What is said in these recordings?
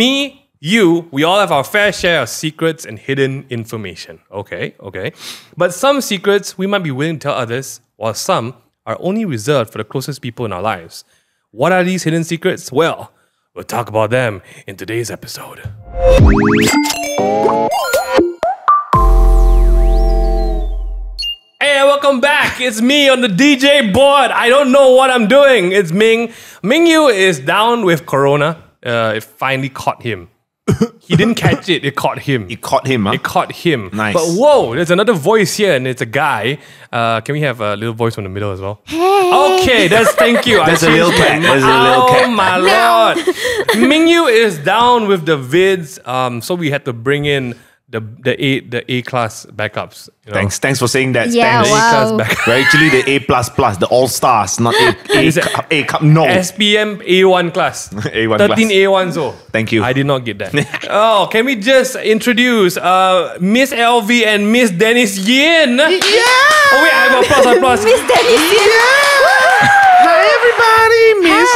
Me, you, we all have our fair share of secrets and hidden information. Okay. But some secrets we might be willing to tell others, while some are only reserved for the closest people in our lives. What are these hidden secrets? Well, we'll talk about them in today's episode. Hey, welcome back. It's me on the DJ board. I don't know what I'm doing. It's Ming. Mingyu is down with Corona. It finally caught him. He didn't catch it. It caught him. It caught him, huh? It caught him. Nice. But whoa, there's another voice here, and it's a guy. Can we have a little voice from the middle as well? Hey. Okay, thank you. There's a little cat. There's a little cat. Oh my lord. Mingyu is down with the vids, so we had to bring in the A class backups. You know? Thanks for saying that. Yeah, Thanks. wow. A class backup. We're actually the A++, the all stars, not A cup. No. SPM A1 class. A1 13 class. A1s. Oh. Thank you. I did not get that. Oh, can we just introduce Miss Alvy and Miss Dennis Yin? Yeah. Oh wait, I have applause. Miss Dennis. Hi everybody, Miss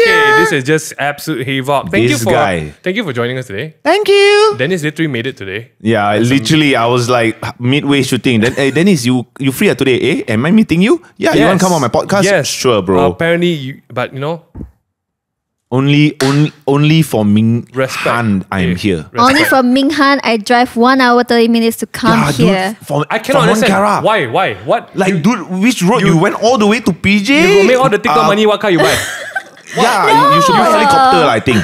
Okay, this is just absolute havoc. Thank you for joining us today. Thank you. Dennis literally made it today. Yeah, literally, I was like midway shooting. Then, hey, Dennis, you free today? Eh? Am I meeting you? Yeah, you want to come on my podcast? Yes. Sure, bro. Apparently, but you know, Only for Ming Respect. Han, I'm here. Only from Ming Han, I drive 1 hour 30 minutes to come here. Dude, I cannot understand. Why? What? Like, dude, which road? You went all the way to PJ? You go make all the TikTok money. What car you buy? Yeah, you should buy helicopter, I think.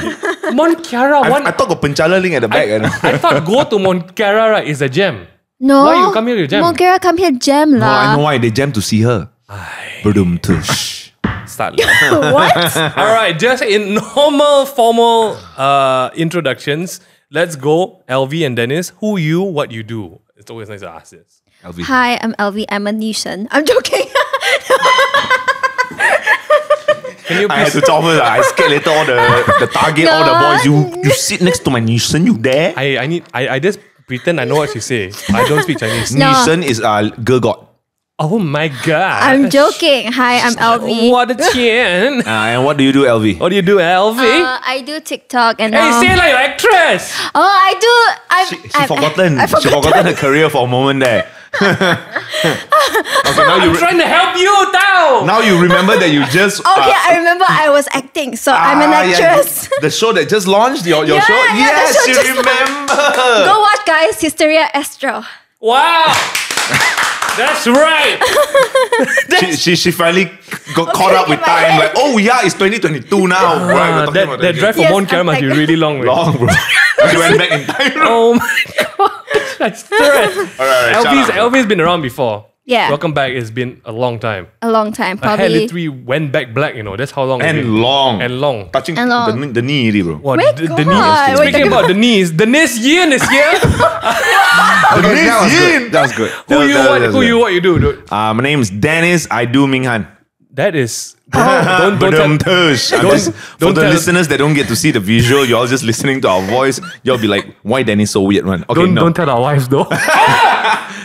Mont Kiara. I thought got Penchala link at the back. I thought go to Mont Kiara, right, is a gem. No. Why you come here to jam? Mongera come here jam No, lah. I know why. They jammed to see her. Badum tush. Start. What? All right, just in normal, formal introductions, let's go. Alvy and Dennis, who you, what you do. It's always nice to ask this. Alvy. Hi, I'm Alvy. I'm a Nishan. I'm joking. Can you I had please? to tell her that I scared later all the target, all the boys. You sit next to my Nishan, you there? I just pretend I know what she say. I don't speak Chinese. No. Nishan is girl god. Oh my god. I'm joking. Hi, I'm Alvy. What a chien. And what do you do, Alvy? What do you do, Alvy? I do TikTok and Hey, say like you're actress. Oh, I do. She forgotten her career for a moment there. Okay, I'm trying to help you, Tao. now you remember that you just Okay, I remember I was acting, so I'm an actress. The show that just launched, your show? Yeah, Yes, the show you just remember. Go watch, guys. Hysteria Astro. Wow. That's right. She finally got caught up with time. Like, oh yeah, it's 2022 now. Right, we're talking about That drive from Yes, Mont Kiara I'm must be like- really long. long, bro. She went back in time. Oh my god. That's stress. All right, Alvy's been around before. Yeah. Welcome back. It's been a long time. A long time, My hair probably. literally went back black, you know. That's how long it's been. And long. And long. Touching And long. the knee, really, bro. What, My the God. knees. We're Speaking talking about the knees, Dennis Yin is here. Okay, that was good. Who you, what you do, dude? My name is Dennis. I do Ming Han. That is... Don't Badum tell... tush. For don't the tell- listeners that don't get to see the visual, you're all just listening to our voice. You'll be like, why Dennis so weird, man? Okay, Don't tell our wives though.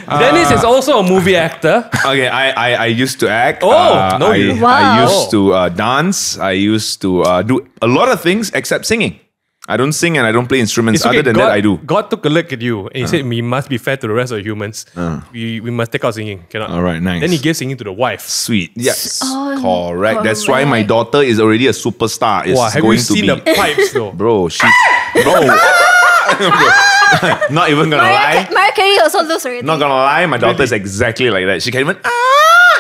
Dennis is also a movie actor. Okay, I used to act. Oh, no, you- I Wow. used to dance. I used to do a lot of things except singing. I don't sing and I don't play instruments. It's okay, Other than God, that, I do. God took a look at you and he said, we must be fair to the rest of the humans. We must take out singing. Cannot. All right, nice. Then he gave singing to the wife. Sweet. Yes. Oh, correct. That's why my daughter is already a superstar. Is Wow, have going you seen to the be. pipes though? Bro, she's. Bro. Not even gonna lie. Mariah Carey also lose already. Not gonna lie, my daughter is exactly like that. She can even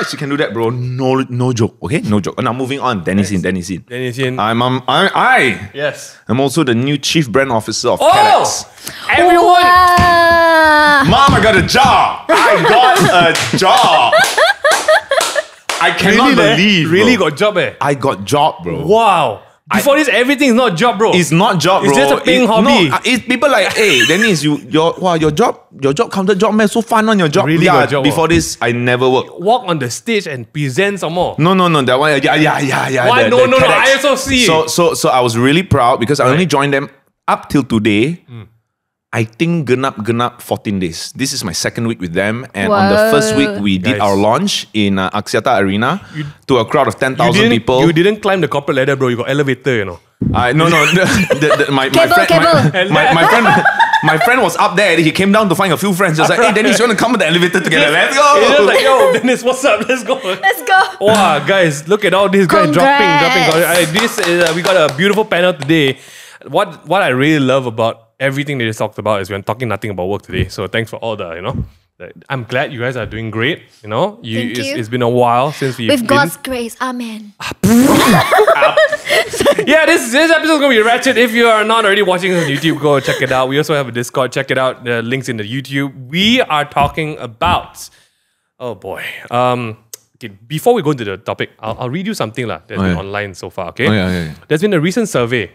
she can do that, bro. No joke. Okay, no joke. Now moving on. Dennis in. Dennis Yin. Yes. I'm also the new chief brand officer of Oh! Kellogg's. Everyone! Wow. Mom, I got a job. I got a job. I cannot believe. Really bro. got job I got job, bro. Wow. Before this, everything is not job, bro. It's not job, bro. It's just a paying hobby. No, it's people like, hey, Dennis, your job counted job, man. So fun on your job. Really yeah, got job, before this, I never worked. Walk on the stage and present some more. No, that one, yeah. Why? the No, TEDx. I also see. So I was really proud because I only joined them up till today. I think genap 14 days. This is my second week with them. And on the first week, we did Guys. our launch in Axiata Arena to a crowd of 10,000 people. You didn't climb the corporate ladder, bro. You got elevator, you know. No. My Cable, friend, cable. my friend was up there. He came down to find a few friends. Just like, hey, Dennis, you want to come with the elevator together? Let's go. It's just like, yo, Dennis, what's up? Let's go. Let's go. Wow, guys, look at all these guys dropping. Congrats. This is we got a beautiful panel today. What I really love about everything they just talked about is we're talking nothing about work today. So thanks for all the I'm glad you guys are doing great. Thank you. It's been a while since we've With been. God's grace, amen. Yeah, this episode is gonna be ratchet. If you are not already watching us on YouTube, go check it out. We also have a Discord. Check it out. The links in the YouTube. We are talking about. Oh boy. Okay, before we go into the topic, I'll read you something that's been online so far. Okay. Yeah. There's been a recent survey.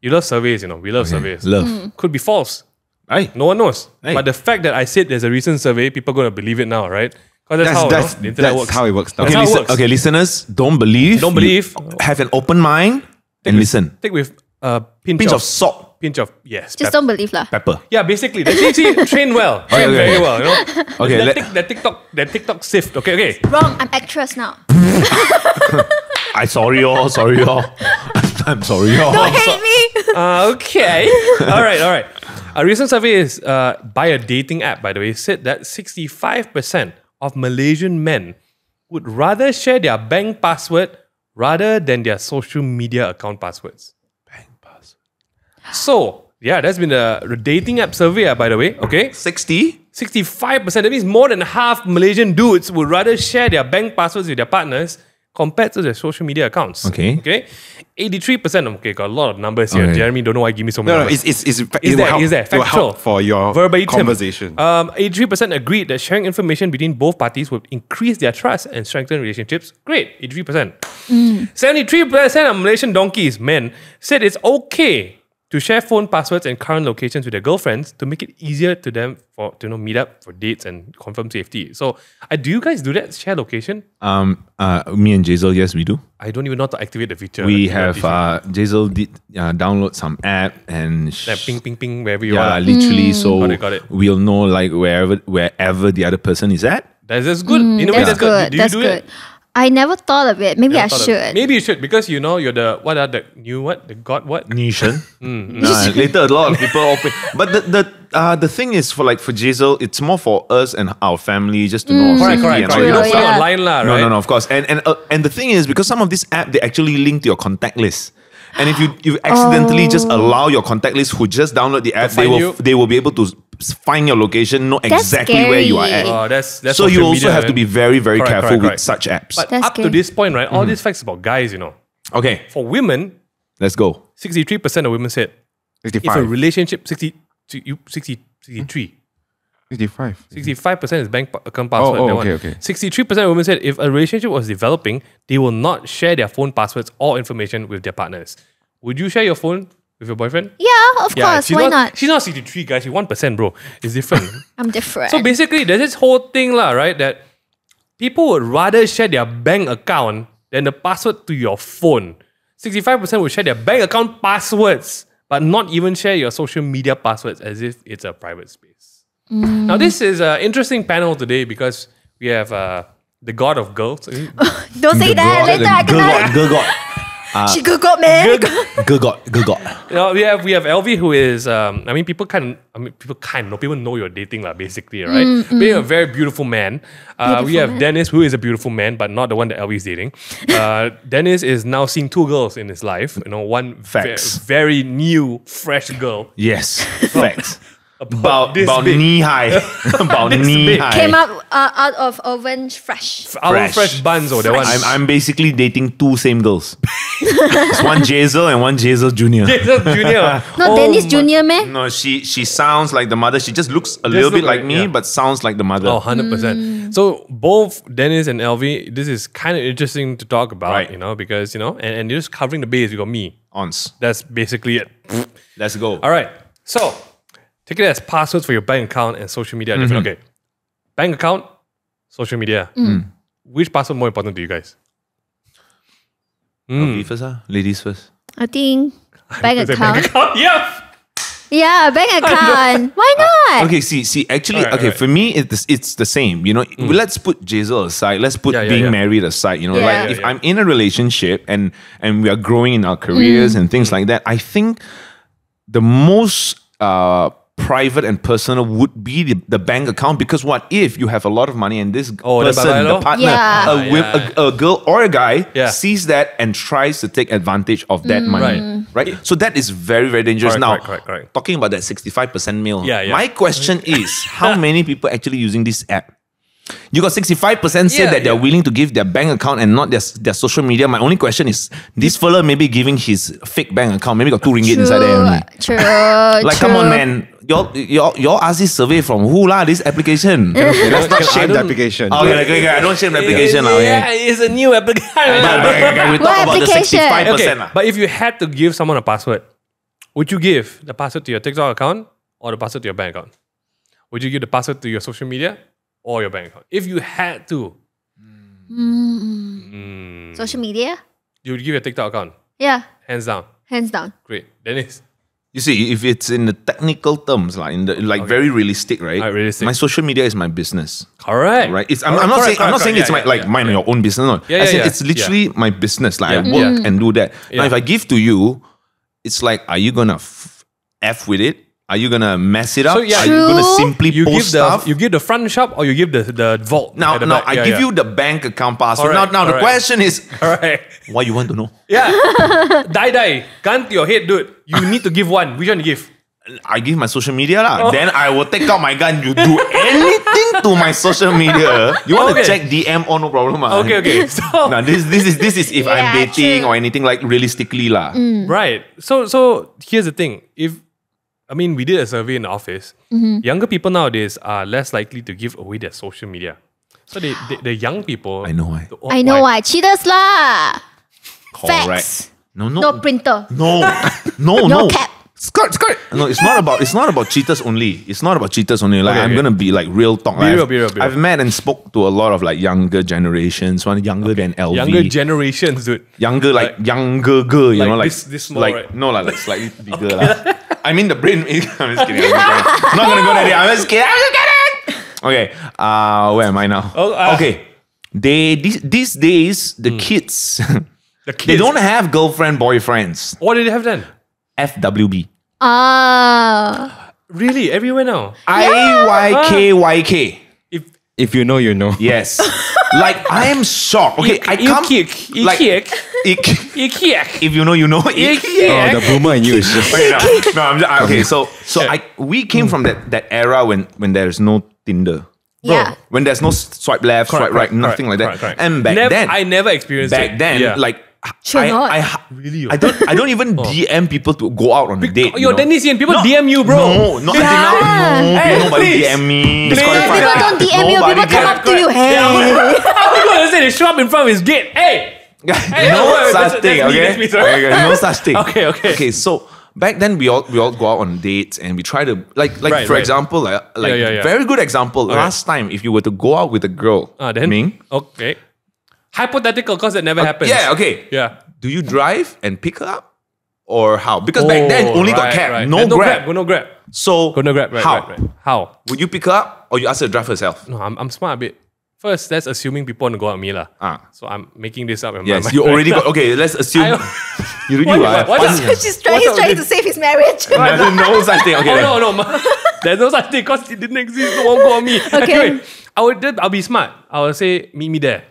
You love surveys, We love surveys. Love. Could be false. Aye. No one knows. Aye. But the fact that I said there's a recent survey, people are going to believe it now, right? Because that's how the internet works. how it works now. That's how it works. Okay, listeners, don't believe. Don't believe. Have an open mind and listen. Take with a Pinch of salt. Pinch of, yes. Just don't believe lah. Pepper. Yeah, basically. Train well. Train okay. very well, Okay, that TikTok sift. Okay. Wrong, I'm actress now. I'm sorry, I'm sorry, Don't hate me. Okay. All right. A recent survey is by a dating app, by the way, said that 65% of Malaysian men would rather share their bank password rather than their social media account passwords. Bank password. So, yeah, that's been a dating app survey, by the way. Okay. 60? 65%. That means more than half Malaysian dudes would rather share their bank passwords with their partners compared to their social media accounts. Okay. 83%. Okay, got a lot of numbers here. Okay. Jeremy, don't know why you give me so many No, numbers. it's Is there it will factual help for your verbatim conversation. 83% agreed that sharing information between both parties would increase their trust and strengthen relationships. Great, 83%. 73% of Malaysian donkeys, men, said it's okay to share phone passwords and current locations with their girlfriends to make it easier to them to meet up for dates and confirm safety. So, do you guys do that? Share location? Me and Jazel, yes, we do. I don't even know how to activate the feature. We have Jazel did download some app and Like ping, wherever you are. literally. So Got it. we'll know like wherever the other person is at. That's good. In a way, that's good. Do you That's do good. it? I never thought of it. Maybe I should. Maybe you should because you're the Nation. Later, a lot of people open. But the thing is for Jazel, it's more for us and our family just to know. Correct. and all True, You don't that. put it yeah. online lah, right? No, of course. And the thing is, because some of these apps, they actually link to your contact list. And if you accidentally just allow your contact list who just download the app, find they will be able to find your location, know That's exactly where you are scary. at. Oh, that's So social you also media, have to man. be very, very Correct, careful with correct. such apps. But That's up to scary. this point, right? All these facts about guys, Okay, For women, let's go. 63% of women said if a 65. relationship 63. 65. 65% is bank account password. Oh, that okay, one. okay. 63% of women said if a relationship was developing, they will not share their phone passwords or information with their partners. Would you share your phone with your boyfriend? Yeah, of course. she's Why not? She's not 63, guys. She's 1%, bro. It's different. I'm different. So basically, there's this whole thing, right? That people would rather share their bank account than the password to your phone. 65% would share their bank account passwords, but not even share your social media passwords as if it's a private space. Now, this is an interesting panel today because we have the god of girls. Don't say that. Later I can Girl God. She got man. Girl God. We have Alvy, who is people know you're dating basically, right? Being a very beautiful man. We have man. Dennis, who is a beautiful man, but not the one that Alvy is dating. Dennis is now seeing two girls in his life. One Facts. very new, fresh girl. Yes, facts. About this About big. knee high. About This knee big. high. Came out of oven fresh. Our fresh buns or that one. I'm basically dating two same girls. It's one Jazel and one Jazel Junior. Jason Junior. Not Dennis Junior, man. No, she sounds like the mother. She just looks a little bit look like like- me, yeah. but sounds like the mother. Oh, 100%. So both Dennis and Alvy, this is kind of interesting to talk about, Right. because, and you're just covering the base. You got me. Ons. That's basically it. Let's go. All right. So take it as passwords for your bank account and social media are different. Okay. Bank account, social media. Which password more important to you guys? Ladies first, Ladies first. I think bank Is it account. Yeah. Yeah, bank account. Why not? Okay, see, actually, Alright, okay, alright. for me, it's the same. You know, let's put Jazel aside. Let's put Yeah, being yeah. married aside. You know, Yeah. like Yeah, if I'm in a relationship and we are growing in our careers and things like that, I think the most private and personal would be the bank account, because what if you have a lot of money and this then person, bye-bye the lor. partner, Yeah. a girl or a guy Yeah. sees that and tries to take advantage of that money, right? So that is very, very dangerous. Correct, Now, correct. talking about that 65% meal, Yeah, yeah. my question is, how many people actually using this app? You got 65% say Yeah, that they're yeah. willing to give their bank account and not their social media. My only question is, this fella maybe giving his fake bank account, maybe got 2 ringgit inside there only. True. Like, come on, man. Y'all ask this survey from who lah, this application? Let's not I shame the don't- application. Okay, I don't shame the application lah. Yeah, Okay. it's a new application. We talk What about the application? 65%. Okay, lah. but if you had to give someone a password, would you give the password to your TikTok account or the password to your bank account? Would you give the password to your social media or your bank account? If you had to, Social media? you would give your TikTok account. Yeah, Hands down. hands down. Great. Dennis. You see, if it's in the technical terms, like in the very realistic, right? Realistic. My social media is my business. Correct. Right. I'm not saying it's mind your own business. No. Yeah, I said yeah. it's literally my business. Like I Yeah. work and do that. Now Yeah. if I give to you, it's like, are you gonna f with it? Are you gonna mess it up? So, yeah. Are you gonna True. simply You give post stuff? you give the front shop or you give the vault. Now, at the no, back? I Yeah, give yeah. you the bank account password. Alright, Now the alright. question is, All right. why you want to know? Yeah. Die. Gun to your head, dude. You need to give one. Which one you give? I give my social media lah. Oh. Then I will take out my gun. You do anything to my social media. You want Okay. to check DM or no problem? Ah. Okay. So Now this is if I'm Yeah, dating true. or anything, like realistically lah. right. So here's the thing. We did a survey in the office. Younger people nowadays are less likely to give away their social media. So the young people. I know why. I know why. Cheaters lah. Correct. Facts. No. No printer. No. No cap. Skirt. No, it's not about cheaters only. It's not about cheaters only. Like Okay, I'm okay. gonna be like real talk. Be Like, real. I've met and spoke to a lot of like younger generations, one younger than Alvy. Younger generations, dude. Younger girl, you like know, like this small, like right? no, like slightly bigger, lah. I mean the brain. I'm just kidding. I'm not gonna go there. I'm just kidding. Okay, where am I now? Okay, these days the kids, The they kids. don't have girlfriend boyfriends. What did they have then? FWB. Really? Everywhere now? IYKYK. If you know, you know. Yes. Like I am shocked. Okay, I can't. Like, ik. If you know, you know. Ik. Oh, the boomer in you is just. Okay, no, I'm just, okay. So we came from that era when there's no Tinder. Yeah. When there's no swipe left, swipe right, nothing like that. Correct. And back then, I never experienced back it. then, Yeah. like Sure not. Really? I don't even DM people to go out on a date. You're Dennisian. People DM you, bro. No, not until now. No, Hey, nobody please. DM me. Please. Disqualified. People don't DM you. Nobody People come DM. up to you. Hey. I was going to say they show up in front of his gate. Hey! Hey, no wait, such thing, that's me, okay? that's me, sorry. Okay, no such thing. Okay. Okay, so back then we all go out on dates and we try to Right, for right. example, Yeah. very good example. Last time, if you were to go out with a girl, Then? Ming, Okay. Hypothetical, because that never happens. yeah, okay. Yeah. Do you drive and pick her up, or how? Because back then only got cab, right. no There's Grab. No Grab. So Go no Grab. Right, how? Right. How? Would you pick her up or you ask her to drive herself? No, I'm smart a bit. First, that's assuming people want to go out with me lah. Ah. So I'm making this up in my Yes, mind. you already got. Okay, let's assume you really are. What? He's trying to save his marriage. No such thing. Okay, Oh, no. There's no such thing because it didn't exist. No one go on me. Okay. Anyway, I'll be smart. I will say, meet me there.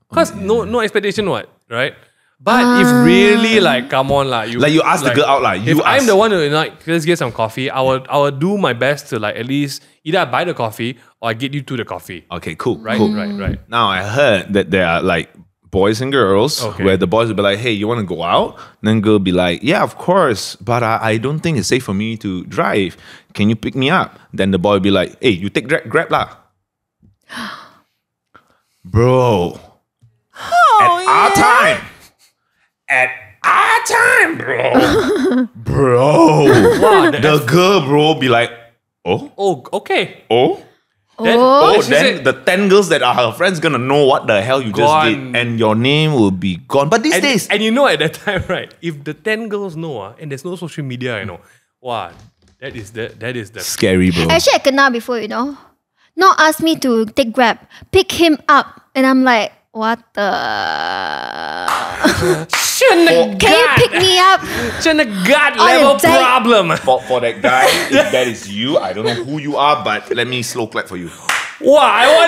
Because no expectation, what? Right? But if really, like, come on, like Like you ask the girl out, like if you I'm ask. the one who, like, let's get some coffee, I will do my best to, like, at least either I buy the coffee or I get you to the coffee. Okay, cool. Right? Cool. Right. Now I heard that there are like boys and girls Okay. where the boys will be like, "Hey, you want to go out?" Then girl be like, "Yeah, of course, but I don't think it's safe for me to drive. Can you pick me up?" Then the boy will be like, "Hey, you take Grab lah." Bro, at our time, bro, Wow, the girl, bro, be like, "Oh, oh, okay. oh." Then, Oh, she then said- the 10 girls that are her friends gonna know what the hell you just did, Gone. and your name will be gone. But these days, and you know at that time, right? If the 10 girls know, and there's no social media, Wow, that is the Scary, bro. Actually, I kena before, you know. Not ask me to take Grab, pick him up, and I'm like, what the? shouldn't Can you pick me up? shouldn't God On a level date. problem. For that guy, if that is you, I don't know who you are, but let me slow clap for you. Wow,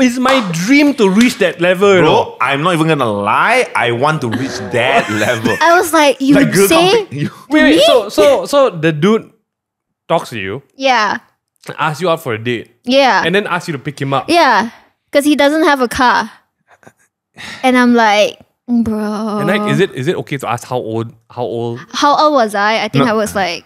it's my dream to reach that level, you know. Bro, I'm not even gonna lie, I want to reach that level. I was like, you Like, girl, say? Wait, so the dude talks to you, Yeah. asks you out for a date, Yeah. and then asks you to pick him up. Yeah. Because he doesn't have a car. And I'm like, bro. And like, is it okay to ask how old? How old was I? I think I was like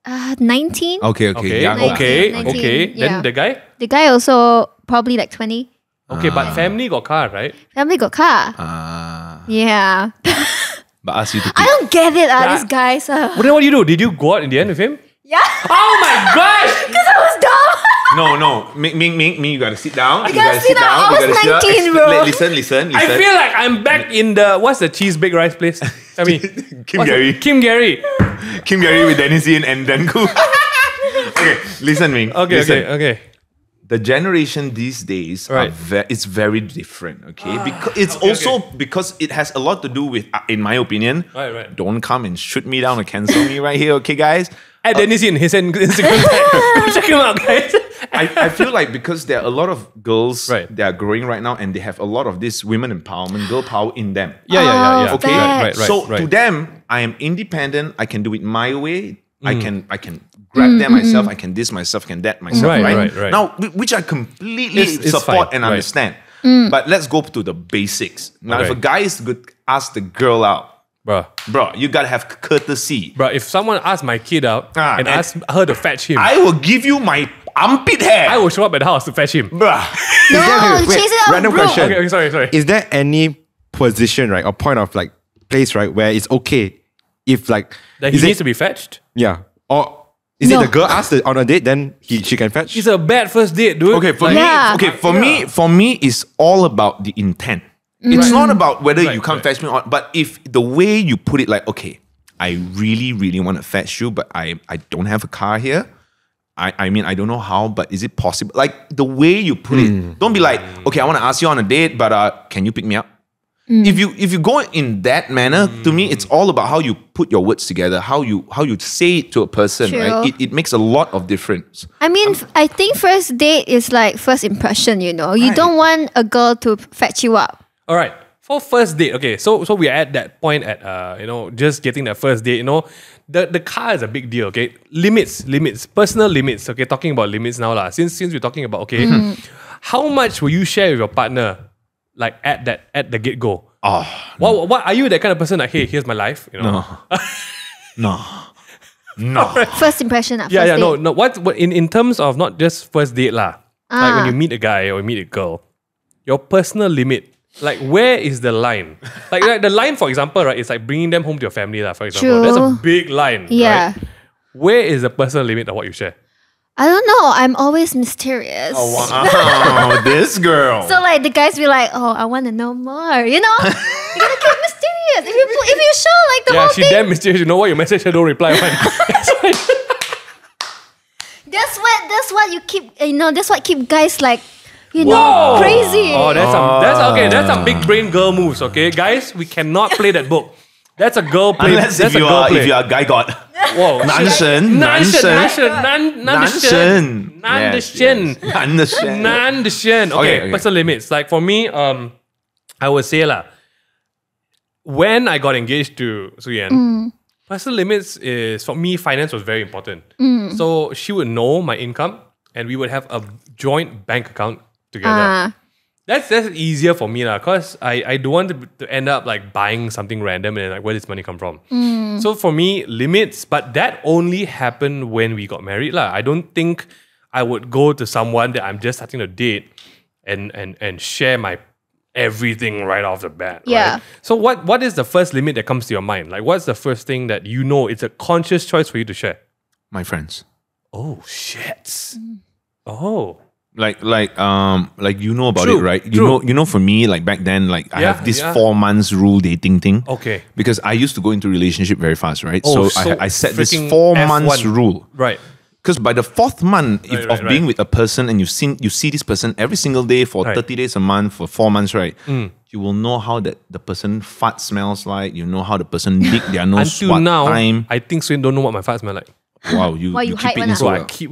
19. Okay, Okay, yeah, 19, okay, 19, okay. yeah. Then the guy. The guy also probably like 20. Okay, but family got car, right? Family got car. Yeah. But ask you to I don't get it, Yeah. these guys. But then what do you do? Did you go out in the end with him? Yeah. Oh my gosh! Because I was dumb. No, Ming, you gotta sit down. You gotta sit down. I was you gotta 19, bro. Listen. I feel like I'm back in the what's the cheese baked rice place? I mean, Kim what's Gary. it? Kim Gary. Kim Gary with Dennis and Danku. Okay, listen, Ming. Okay, listen. okay. The generation these days Right. it's very different. Okay, because it's also because it has a lot to do with, in my opinion. Right. Don't come and shoot me down or cancel me right here, okay, guys. At Dennis in his Instagram tag. Check him out, guys. I feel like because there are a lot of girls Right. that are growing right now, and they have a lot of this women empowerment, girl power in them. Yeah. Okay, Right. so to right. them, I am independent. I can do it my way. I can grab that myself. I can this myself. Can that myself. Right. Now, which I completely It's support fine, and right. understand. But let's go to the basics. Now, if Okay. a guy is good, ask the girl out, Bruh. bro. You gotta have courtesy. Bruh, if someone asked my kid out and and- asked her to fetch him, I will give you my armpit hair, I will show up at the house to fetch him. bruh. No, Wait, chase it out, random bro. question. Okay, sorry. Is there any position, right, or point of like place, right, where it's okay if like That he is needs it, to be fetched. yeah, or is No. it the girl asked on a date, then she can fetch? It's a bad first date, dude. Okay, for Yeah. for me, it's all about the intent. It's not about whether Right, you come right. fetch me or, but if the way you put it, like, okay, I really, really want to fetch you, but I don't have a car here. I mean, I don't know how, but is it possible? Like the way you put it, don't be like, okay, I want to ask you on a date, but can you pick me up? If you go in that manner, to me, it's all about how you put your words together, how you say it to a person, True. right? It makes a lot of difference. I mean, I think first date is like first impression, you know. You Right. don't want a girl to fetch you up. All right. For first date, okay, so we're at that point at just getting that first date, the car is a big deal, okay? Limits, personal limits, okay? Talking about limits now lah. Since we're talking about how much will you share with your partner, like at the get go? Oh, What are you that kind of person? Like, hey, here's my life, no. First impression at Yeah, first date. no. What in terms of not just first date lah, like when you meet a guy or you meet a girl, your personal limit. Like, where is the line? Like the line, for example, right? It's like bringing them home to your family, for example. True. That's a big line, Yeah. right? Where is the personal limit of what you share? I don't know. I'm always mysterious. Oh, this girl. So like the guys be like, oh, I want to know more. You know, you gotta keep mysterious. If you show like the Yeah, whole she thing, damn mysterious. You know what? You message her, don't reply. that's what you keep. That's what keep guys like, Whoa! crazy. Oh, that's some big brain girl moves. Okay, guys, we cannot play that book. That's a girl play. Unless That's if you a girl are play. if you are a guy god. Whoa, Nansen. Okay, personal limits. Like for me, I would say lah, when I got engaged to Suyan, personal limits is, for me, finance was very important. So she would know my income and we would have a joint bank account together. That's easier for me lah, cause I don't want to end up like buying something random and like, where does money come from? So for me, limits, but that only happened when we got married lah. I don't think I would go to someone that I'm just starting to date and share my everything right off the bat. Yeah. Right? So what is the first limit that comes to your mind? Like, what's the first thing that it's a conscious choice for you to share? My friends. Oh shit. Oh. Like you know about True, it, right? true. You know for me, like back then, like I Yeah, have this yeah. 4 months rule dating thing. Okay. Because I used to go into relationship very fast, right? Oh, so I set this freaking 4 months F1. rule. Right. Because by the 4th month Right, of being with a person and you see this person every single day for Right. 30 days a month for 4 months, right? You will know how the person fart smells like. You know how the person lick their nose Until what now, time. I think Swin don't know what my fart smell like. Wow, you Why you keep hide it one in ah? so So I well. keep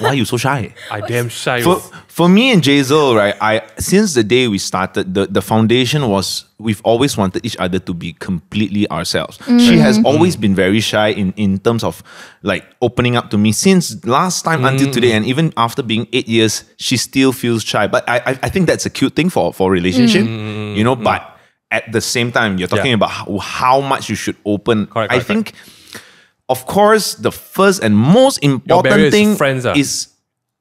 Why are you so shy? I damn shy. For me and Jazel, right, since the day we started, the foundation was we've always wanted each other to be completely ourselves. She has always been very shy in terms of like opening up to me since last time until today, and even after being 8 years, she still feels shy. But I think that's a cute thing for a relationship, you know. But at the same time, you're talking about how much you should open. Correct, I think. Of course, the first and most barrier important is thing friends, is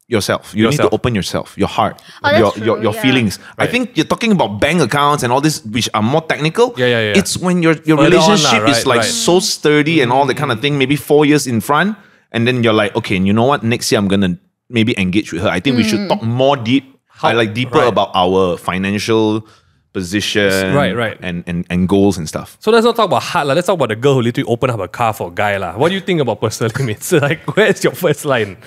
yourself. You need to Yourself. open yourself, your heart, Oh, that's true, your yeah. feelings. I Right. think you're talking about bank accounts and all this, which are more technical. Yeah. It's when your Further on relationship lah, is right, like right. so sturdy and all that kind of thing. Maybe 4 years in front, and then you're like, okay, and you know what? Next year I'm gonna maybe engage with her. I think we should talk more deeper right. about our financial position, Right. and goals and stuff. So let's not talk about heart. Let's talk about the girl who literally opened up a car for a guy. What do you think about personal limits? Like, where's your first line?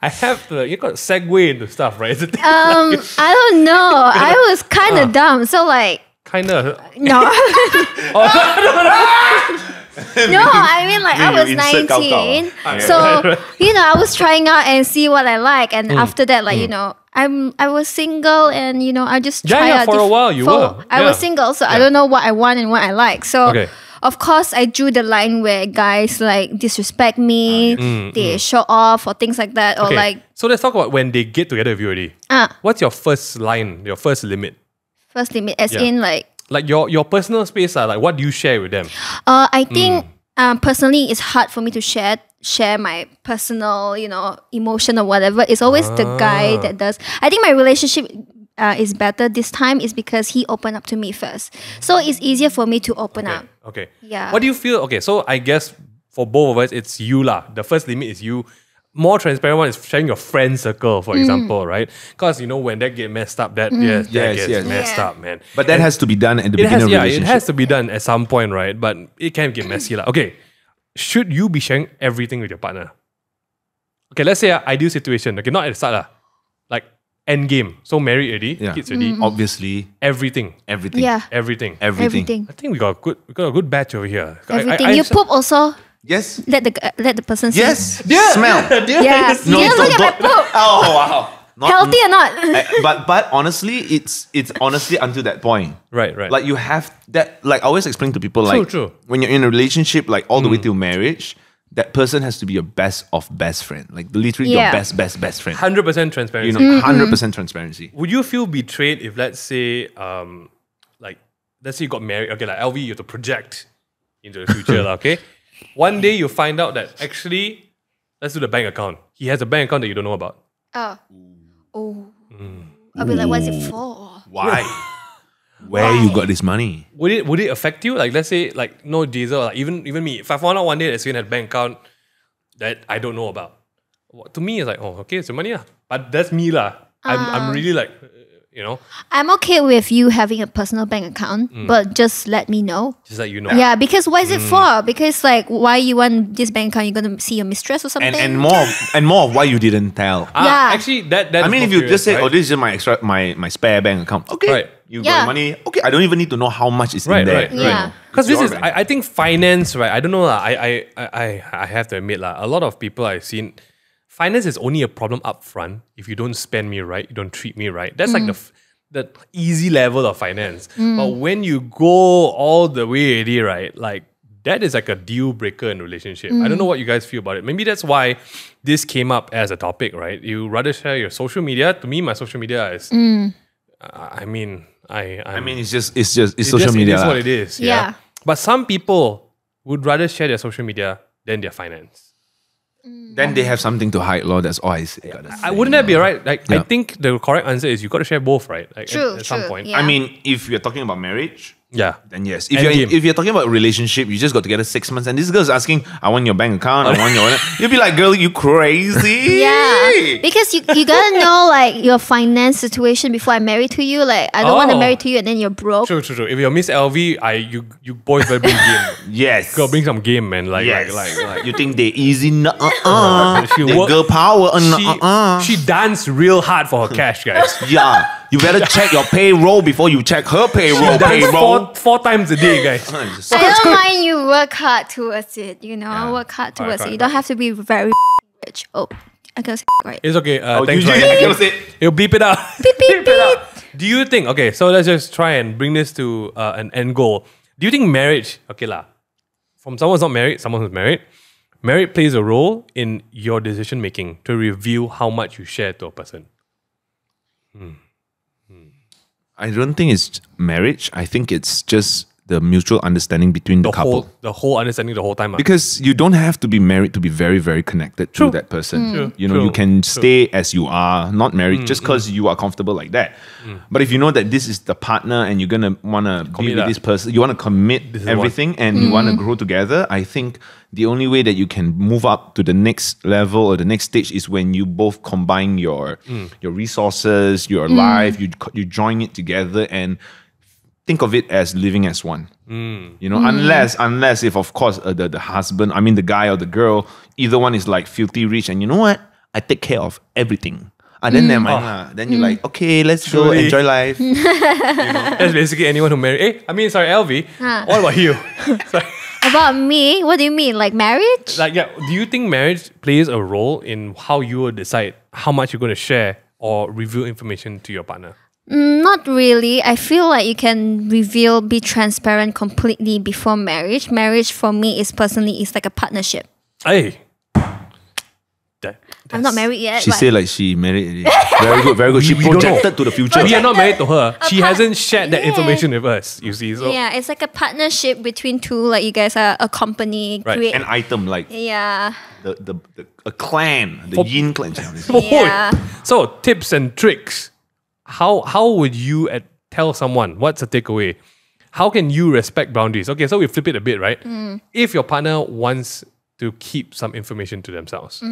I have to, you got to segue into stuff, right? I don't know. I was kind of dumb. So like, Kind of. no. No, I mean like I You was insert 19. Cao Cao. So, you know, I was trying out and see what I like. And after that, like, you know, I was single and, you know, I just Yeah, tried yeah, out. for a while you were. I Yeah. was single, so I don't know what I want and what I like. So, Okay. of course, I drew the line where guys like disrespect me, they show off or things like that. Or Okay. like, So let's talk about when they get together with you already. What's your first line, your first limit? first limit, as Yeah. in like, Like your personal space, like what do you share with them? I think personally, it's hard for me to share my personal, you know, emotion or whatever. It's always the guy that does. I think my relationship is better this time is because he opened up to me first, so it's easier for me to open up. Okay. Yeah. What do you feel? Okay, so I guess for both of us, it's you lah. The first limit is you. More transparent one is sharing your friend circle, for example, right? Because you know when that get messed up, that Yes, gets yes. messed Yeah. up, man. But that has to be done at the It beginning has, of yeah, it relationship. has to be done at some point, right? But it can get messy, lah. Okay, should you be sharing everything with your partner? Okay, let's say an ideal situation. Okay, not at the start, lah. Like end game. So married already, Yeah. kids already, Obviously, everything, everything. Yeah, everything. everything, I think we got a good batch over here. everything. You poop also. Yes. Let the person see. Yes. Smell. Yeah. No, You look at my don't- poop. Oh wow. Not- Healthy or not? but honestly, it's honestly until that point. Right. Like you have that. Like I always explain to people, like True. when you're in a relationship, like all the way till marriage, that person has to be your best of best friend. Like literally Yeah. your best friend. 100% transparency. You know, 100% transparency. Would you feel betrayed if, let's say, let's say you got married? Okay, like Alvy, you have to project into the future, lah, okay? One day you find out that actually, let's do the bank account. He has a bank account that you don't know about. Oh. I'll be like, what's it for? Why? Where you got this money? Would it affect you? Like, let's say, like, no diesel, like even me. If I found out one day that Swin had a bank account that I don't know about, to me it's like, oh, okay, it's your money, lah. But that's me, lah. I'm really like, you know, I'm okay with you having a personal bank account, but just let me know. just like you know. Yeah, because what is it for? Because like, why you want this bank account? You're gonna see your mistress or something? And more of why you didn't tell. Yeah. Actually, that I is mean, if more you just say, curious, "Oh, this is my extra, my spare bank account," okay, Right. you Yeah. got money. Okay, I don't even need to know how much is in Right, there. right, Yeah. Because this Your is, bank. I think finance, right? I don't know, lah. I have to admit, lah. A lot of people I've seen, finance is only a problem up front if you don't spend me right, you don't treat me right. That's like the easy level of finance. But when you go all the way already, right? Like that is like a deal breaker in a relationship. I don't know what you guys feel about it. Maybe that's why this came up as a topic, right? You rather share your social media. To me, my social media is. I mean, it's social media. It is lah. what it is. Yeah. But some people would rather share their social media than their finance. Then they have something to hide, Lord. That's all I gotta say. Wouldn't that be right? Like, I Yeah. think the correct answer is you got to share both, right? Like True, at some true, point. yeah. I mean, if you're talking about marriage, Yeah. then yes. Endgame. If you're talking about a relationship, you just got together 6 months, and this girl's asking, "I want your bank account. I want your." You'll be like, "Girl, you crazy?" Yeah, because you gotta know like your finance situation before I marry to you. Like I don't want to Oh. marry to you and then you're broke. True. If you're Miss Alvy, you boys better bring game. Yes. Girl, bring some game, man. Like, Yes. like. You think they easy? She They work- girl power? She danced real hard for her cash, guys. Yeah. You better check your payroll before you check her payroll. Dance four times a day, guys. I don't mind you work hard towards it. You know, work hard towards it. You don't have to be very rich. Oh, I gotta say right. It's okay. Thanks, usually Ryan. I can say- You'll beep it out. Beep beep beep. Do you think, okay, so let's just try and bring this to an end goal. Do you think marriage, okay lah, from someone who's not married, someone who's married, marriage plays a role in your decision making to reveal how much you share to a person? I don't think it's marriage. I think it's just the mutual understanding between the couple. The whole understanding the whole time. Because you don't have to be married to be very, very connected to that person. True. You know, True. you can stay as you are, not married, just because you are comfortable like that. But if you know that this is the partner and you're gonna wanna be Commit with that. this person, you wanna commit This is everything and you wanna grow together, I think the only way that you can move up to the next level or the next stage is when you both combine your resources, your life, you join it together and think of it as living as one. You know, unless if of course the husband, I mean the guy or the girl, either one is like filthy rich and you know what? I take care of everything. And then never mind lah. Then you're like, okay, let's go Truly. enjoy life. That's basically anyone who married. Sorry, Alvy. What about you? Sorry. About me? What do you mean? Like marriage? Like, yeah, do you think marriage plays a role in how you will decide how much you're going to share or reveal information to your partner? Not really. I feel like you can reveal, be transparent completely before marriage. Marriage for me is personally is like a partnership. Hey. I'm not married yet. She but said like she married. Very good, very good. She We don't know. projected to the future. We are not married to her. She hasn't shared that information with us, you see. So yeah, it's like a partnership between two. Like you guys are a company. Right. Create. An item like Yeah. a clan, the Yin clan. Yeah. So tips and tricks. How would you tell someone? What's the takeaway? How can you respect boundaries? Okay, so we flip it a bit, right? If your partner wants to keep some information to themselves,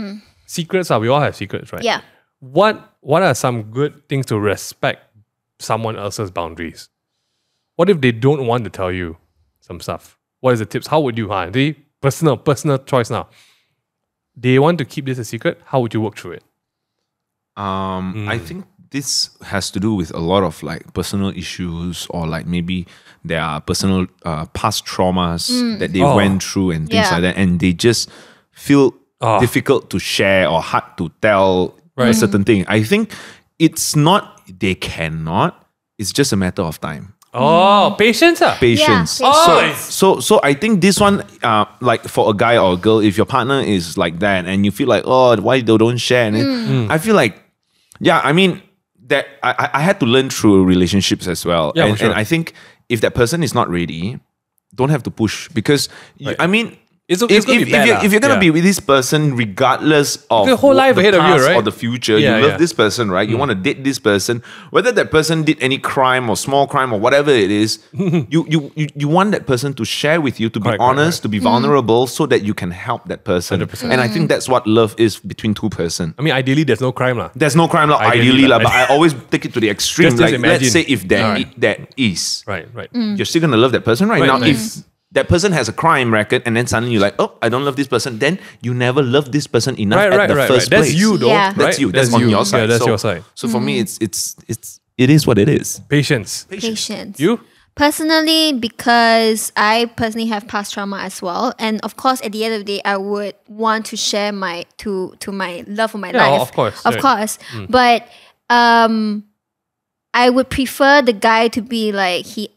secrets we all have secrets, right? Yeah. What are some good things to respect someone else's boundaries? What if they don't want to tell you some stuff? What is the tips? How would you? They personal choice now. They want to keep this a secret. How would you work through it? I think this has to do with a lot of like personal issues or like maybe there are personal past traumas that they went through and things Yeah. like that, and they just feel difficult to share or hard to tell a Right. certain thing. I think it's not they cannot. It's just a matter of time. Oh, patience. Patience. Yeah, So I think this one, like for a guy or a girl, if your partner is like that and you feel like, oh, why they don't share? And then I feel like, yeah, I mean that I had to learn through relationships as well. Yeah, and, for sure. and I think if that person is not ready, don't have to push because I mean. It's gonna be bad, if you're gonna yeah. be with this person regardless of The whole life ahead of you, past right? or the future, Yeah, you love yeah. this person, right? You want to date this person, whether that person did any crime or small crime or whatever it is, you want that person to share with you, to be Correct, honest, to be Mm. vulnerable, so that you can help that person. 100%. And I think that's what love is between two person. I mean, ideally, there's no crime lah. There's no crime, Ideally ideally, lah. but I always take it to the extreme. Just like, imagine. let's say if there Alright. that is, Right. you're still gonna love that person, right? Right, Now, right. if that person has a crime record and then suddenly you're like, oh, I don't love this person, then you never loved this person enough at the first place. That's you, though. Yeah. Right? That's you. That's on you. your side. Yeah, that's So- your side. So for me, it is what it is. Patience. Patience. You? Personally, because I personally have past trauma as well, and of course, at the end of the day, I would want to share my to my love for my Yeah, life, of course, of right. course. But I would prefer the guy to be like he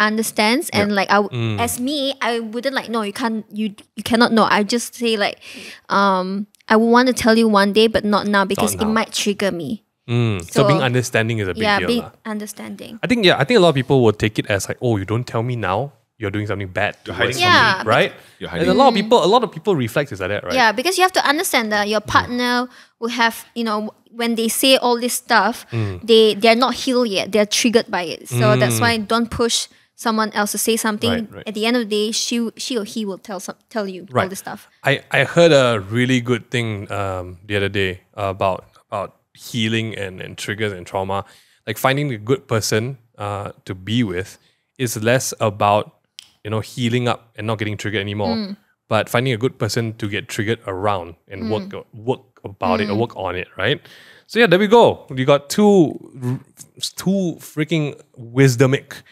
understands and like as me, I wouldn't like no, you can't you cannot know. I just say like I would want to tell you one day, but not now because Not now. it might trigger me. So being understanding is a big Yeah, deal. being lah. understanding. I think a lot of people will take it as like, oh, you don't tell me now, you're doing something bad. You're hiding towards Yeah, me, right? You're And hiding. a lot of people reflect is like that, right? Yeah, because you have to understand that your partner will have, when they say all this stuff, they're not healed yet. They're triggered by it. So that's why don't push someone else to say something. Right. At the end of the day, she or he will tell you all this stuff. I heard a really good thing the other day about healing and triggers and trauma. Like finding a good person to be with is less about healing up and not getting triggered anymore, but finding a good person to get triggered around and work about it or work on it, right? So yeah, there we go. You got two freaking wisdomic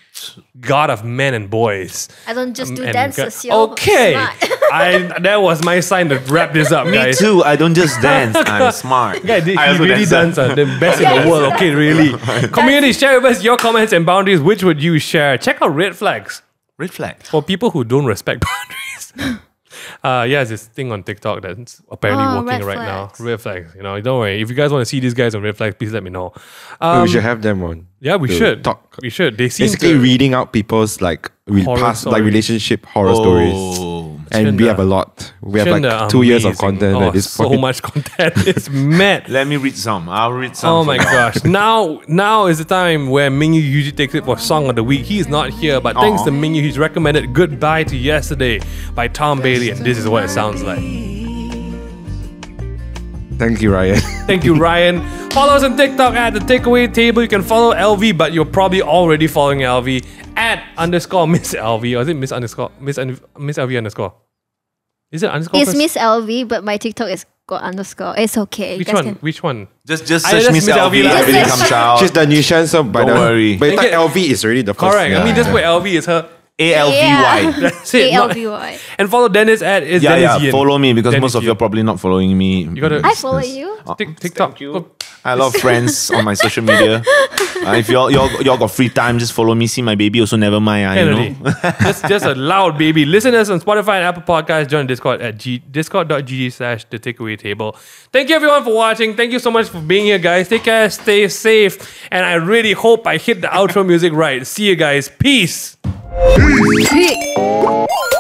god of men and boys. I don't just do and dances, yo. Okay, Smart. that was my sign to wrap this up, Me guys. too. I don't just dance. I'm smart. Yeah, he I also really dance. done the best in the world. Okay, really. Community, share with us your comments and boundaries. Which would you share? Check out red flags Red flag. for people who don't respect boundaries. There's this thing on TikTok that's apparently working red right now. flags. Red flags. Don't worry. If you guys want to see these guys on red flags, please let me know. We should have them on. Yeah, we to should. talk. We should. They seem Basically, to reading out people's Horror past stories. relationship horror stories. And we have a lot. We have Shenda, 2 years of amazing. content at this point. So much content. It's mad. Let me read some. I'll read some. Oh for my you. gosh. Now is the time where Mingyu usually takes it for Song of the Week. He's not here, but thanks to Mingyu, he's recommended Goodbye to Yesterday by Tom Bailey, and this is what it sounds like. Thank you, Ryan. Thank you, Ryan. Follow us on TikTok at The Takeaway Table. You can follow LV, but you're probably already following LV at _Miss LV. Or is it Miss LV underscore? Is it underscore? It's first? Miss LV, but my TikTok is got underscore. It's okay. Which You guys one? can- Which one? Just just search Miss Miss LV LV. lah. Everything Just comes out. She's the Nishan, so by Don't worry. But Okay. LV is already the first. Correct. I mean, just put LV is her. ALVY. That's it. Not- ALVY. and follow Dennis at is Yeah, Dennis Yin. follow me because Dennis most of you are Yin. probably not following me. You gotta I follow you. TikTok. Go- I have a lot of friends on my social media. If y'all got free time, just follow me. See my baby also never mind. Kennedy. just a loud baby. Listen to us on Spotify and Apple Podcasts. Join Discord at discord.gg/The Takeaway Table. Thank you everyone for watching. Thank you so much for being here, guys. Take care, stay safe, and I really hope I hit the outro music right. See you guys. Peace. Peace.